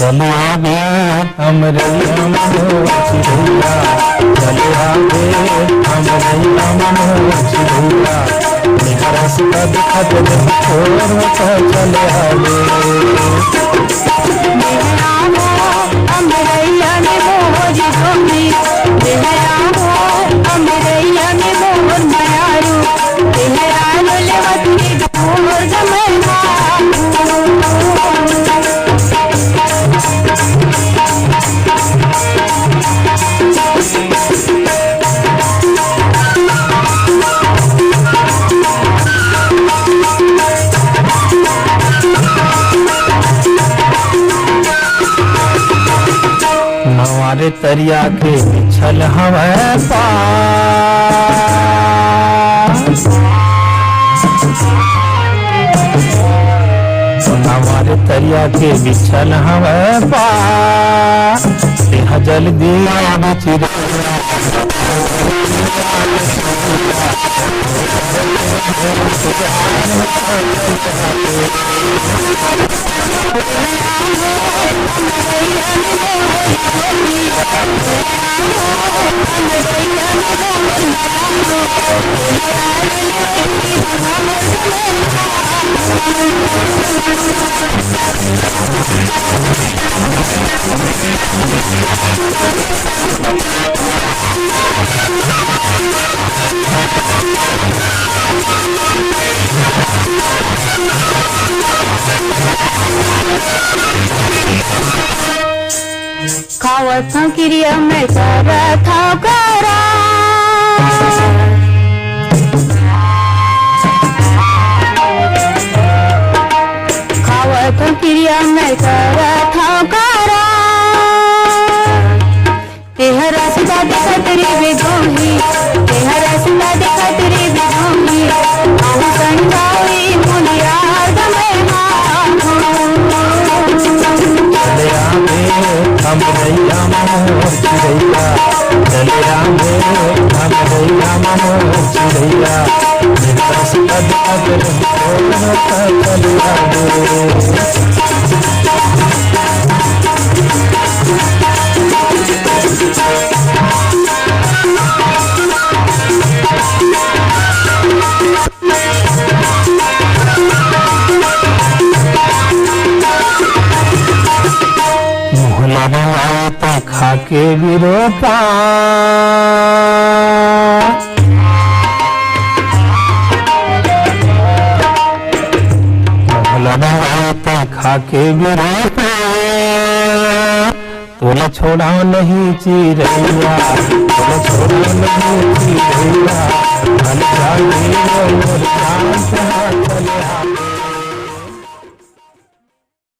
चले आगे अमरैया मनोज चिड़ैया, चले आगे अमरैया मनोज चिड़ैया, रास्ता दिखत छोड़ चले आगे। अमरैया ने मोर जोगी, अमरैया ने मोर मायारू, लेवती मोर जमैया। नवारे तरिया के बिछल हवे पार, नवारे तरिया के बिछल हवे पार, तेहा जल्दी आवे चिड़ैया। खावत क्रिया में सारा था करा, खावत क्रिया में सारा था करा, तेहरा सुधा देखत रे बेगोही, तेहरा सुधा देखत रे बेगोही, आहू संजावी मुनियार दमे चले आगे अमरैया मनोज चिड़ैया, चले आगे अमरैया मनोज चिड़ैया, रास्ता दिखत छोड़ चले आगे। खाके विरोपा खाके विरोपा, तोला छोड़ा नहीं चिड़ैया, तोला छोड़ा नहीं चिड़ैया,